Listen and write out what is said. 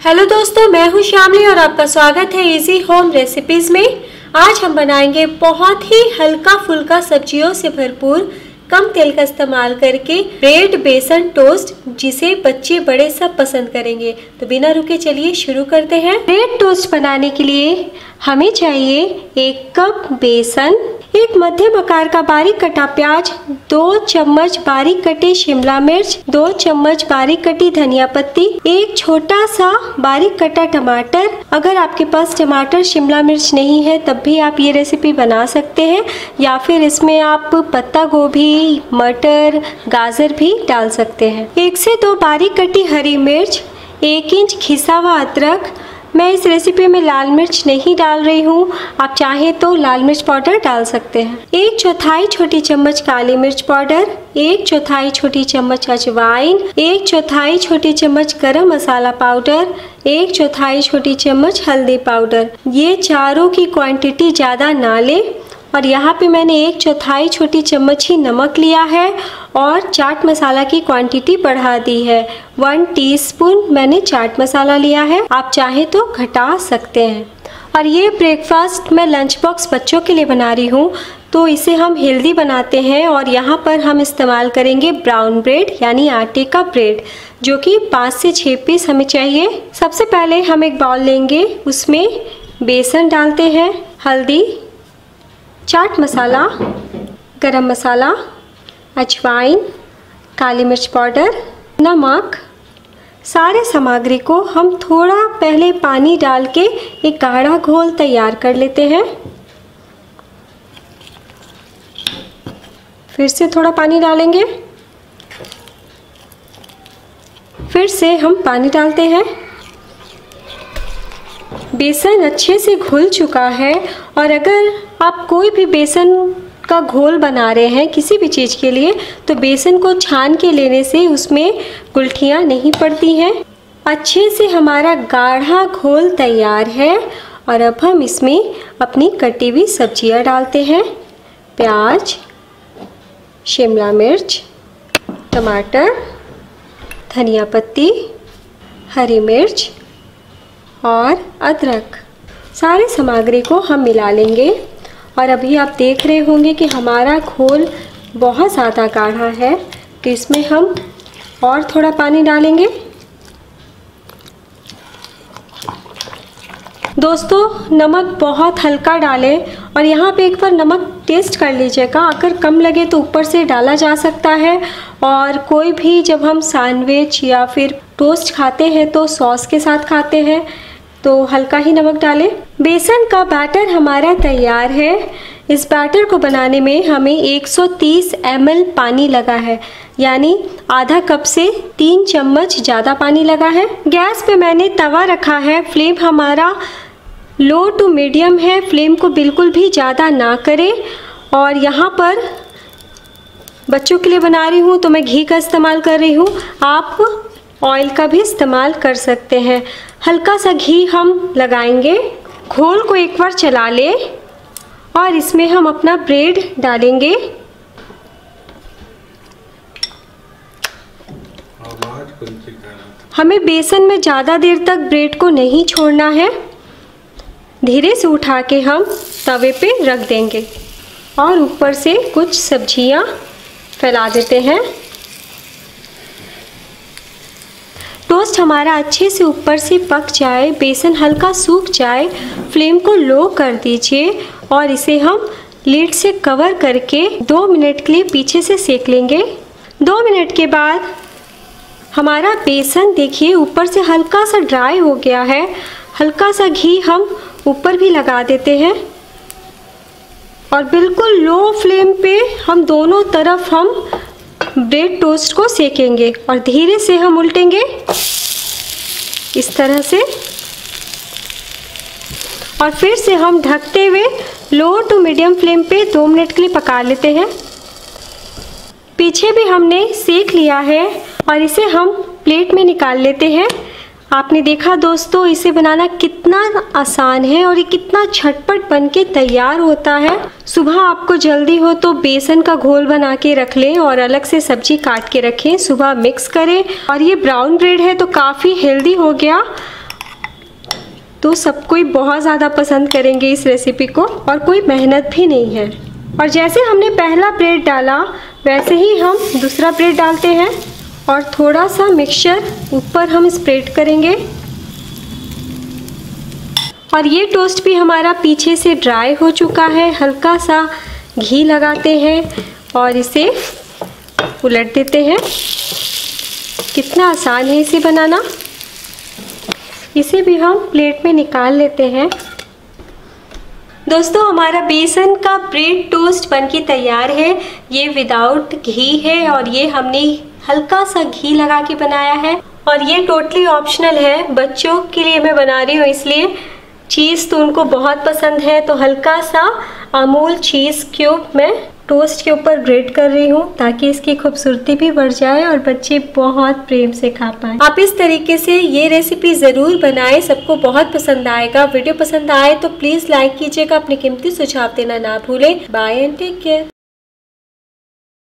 Hello दोस्तों, मैं हूं श्यामली और आपका स्वागत है इजी होम रेसिपीज में। आज हम बनाएंगे बहुत ही हल्का फुल्का सब्जियों से भरपूर कम तेल का इस्तेमाल करके ब्रेड बेसन टोस्ट, जिसे बच्चे बड़े सब पसंद करेंगे। तो बिना रुके चलिए शुरू करते हैं। ब्रेड टोस्ट बनाने के लिए हमें चाहिए 1 कप बेसन, 1 मध्यम आकार का बारीक कटा प्याज, 2 चम्मच बारीक कटे शिमला मिर्च, 2 चम्मच बारीक कटी धनिया पत्ती, 1 छोटा सा बारीक कटा टमाटर। अगर आपके पास टमाटर शिमला मिर्च नहीं है तब भी आप ये रेसिपी बना सकते हैं, या फिर इसमें आप पत्ता गोभी, मटर, गाजर भी डाल सकते हैं। 1 से 2 बारीक कटी हरी मिर्च, 1 इंच घिसा हुआ अदरक। मैं इस रेसिपी में लाल मिर्च नहीं डाल रही हूँ, आप चाहें तो लाल मिर्च पाउडर डाल सकते हैं। 1/4 छोटी चम्मच काली मिर्च पाउडर, 1/4 छोटी चम्मच अजवाइन, 1/4 छोटी चम्मच गरम मसाला पाउडर, 1/4 छोटी चम्मच हल्दी पाउडर। ये चारों की क्वांटिटी ज़्यादा ना लें। और यहाँ पे मैंने 1/4 छोटी चम्मच ही नमक लिया है और चाट मसाला की क्वांटिटी बढ़ा दी है। 1 टीस्पून मैंने चाट मसाला लिया है, आप चाहे तो घटा सकते हैं। और ये ब्रेकफास्ट मैं लंच बॉक्स बच्चों के लिए बना रही हूँ, तो इसे हम हेल्दी बनाते हैं। और यहाँ पर हम इस्तेमाल करेंगे ब्राउन ब्रेड यानी आटे का ब्रेड, जो कि 5 से 6 पीस हमें चाहिए। सबसे पहले हम एक बाउल लेंगे, उसमें बेसन डालते हैं, हल्दी, चाट मसाला, गरम मसाला, अजवाइन, काली मिर्च पाउडर, नमक। सारे सामग्री को हम थोड़ा पहले पानी डाल के एक गाढ़ा घोल तैयार कर लेते हैं। फिर से थोड़ा पानी डालेंगे, फिर से हम पानी डालते हैं। बेसन अच्छे से घुल चुका है। और अगर आप कोई भी बेसन का घोल बना रहे हैं किसी भी चीज़ के लिए, तो बेसन को छान के लेने से उसमें गुठलियाँ नहीं पड़ती हैं। अच्छे से हमारा गाढ़ा घोल तैयार है। और अब हम इसमें अपनी कटी हुई सब्जियां डालते हैं। प्याज, शिमला मिर्च, टमाटर, धनिया पत्ती, हरी मिर्च और अदरक। सारी सामग्री को हम मिला लेंगे। और अभी आप देख रहे होंगे कि हमारा घोल बहुत ज़्यादा गाढ़ा है, तो इसमें हम और थोड़ा पानी डालेंगे। दोस्तों, नमक बहुत हल्का डालें और यहाँ पे एक बार नमक टेस्ट कर लीजिएगा। अगर कम लगे तो ऊपर से डाला जा सकता है। और कोई भी जब हम सैंडविच या फिर टोस्ट खाते हैं तो सॉस के साथ खाते हैं, तो हल्का ही नमक डालें। बेसन का बैटर हमारा तैयार है। इस बैटर को बनाने में हमें 130 ml पानी लगा है, यानी आधा कप से 3 चम्मच ज़्यादा पानी लगा है। गैस पे मैंने तवा रखा है। फ्लेम हमारा लो टू मीडियम है, फ्लेम को बिल्कुल भी ज़्यादा ना करें। और यहाँ पर बच्चों के लिए बना रही हूँ तो मैं घी का इस्तेमाल कर रही हूँ, आप ऑयल का भी इस्तेमाल कर सकते हैं। हल्का सा घी हम लगाएंगे। घोल को एक बार चला लें और इसमें हम अपना ब्रेड डालेंगे। हमें बेसन में ज़्यादा देर तक ब्रेड को नहीं छोड़ना है। धीरे से उठा के हम तवे पे रख देंगे और ऊपर से कुछ सब्जियां फैला देते हैं। टोस्ट हमारा अच्छे से ऊपर से पक जाए, बेसन हल्का सूख जाए, फ्लेम को लो कर दीजिए और इसे हम लीड से कवर करके 2 मिनट के लिए पीछे से सेक लेंगे। 2 मिनट के बाद हमारा बेसन देखिए ऊपर से हल्का सा ड्राई हो गया है। हल्का सा घी हम ऊपर भी लगा देते हैं और बिल्कुल लो फ्लेम पे हम दोनों तरफ हम ब्रेड टोस्ट को सेकेंगे और धीरे से हम उल्टेंगे इस तरह से। और फिर से हम ढकते हुए लो टू मीडियम फ्लेम पे 2 मिनट के लिए पका लेते हैं। पीछे भी हमने सेक लिया है और इसे हम प्लेट में निकाल लेते हैं। आपने देखा दोस्तों, इसे बनाना कितना आसान है और ये कितना झटपट बन के तैयार होता है। सुबह आपको जल्दी हो तो बेसन का घोल बना के रख लें और अलग से सब्जी काट के रखें, सुबह मिक्स करें। और ये ब्राउन ब्रेड है तो काफ़ी हेल्दी हो गया तो सब कोई बहुत ज़्यादा पसंद करेंगे इस रेसिपी को, और कोई मेहनत भी नहीं है। और जैसे हमने पहला ब्रेड डाला वैसे ही हम दूसरा ब्रेड डालते हैं और थोड़ा सा मिक्सचर ऊपर हम स्प्रेड करेंगे। और ये टोस्ट भी हमारा पीछे से ड्राई हो चुका है। हल्का सा घी लगाते हैं और इसे उलट देते हैं। कितना आसान है इसे बनाना। इसे भी हम प्लेट में निकाल लेते हैं। दोस्तों, हमारा बेसन का ब्रेड टोस्ट बनके तैयार है। ये विदाउट घी है और ये हमने हल्का सा घी लगा के बनाया है, और ये टोटली ऑप्शनल है। बच्चों के लिए मैं बना रही हूँ, इसलिए चीज़ तो उनको बहुत पसंद है, तो हल्का सा अमूल चीज़ क्यूब मैं टोस्ट के ऊपर ग्रेट कर रही हूँ ताकि इसकी खूबसूरती भी बढ़ जाए और बच्चे बहुत प्रेम से खा पाएं। आप इस तरीके से ये रेसिपी ज़रूर बनाएं, सबको बहुत पसंद आएगा। वीडियो पसंद आए तो प्लीज़ लाइक कीजिएगा, अपने कीमती सुझाव देना ना भूलें। Bye and take care.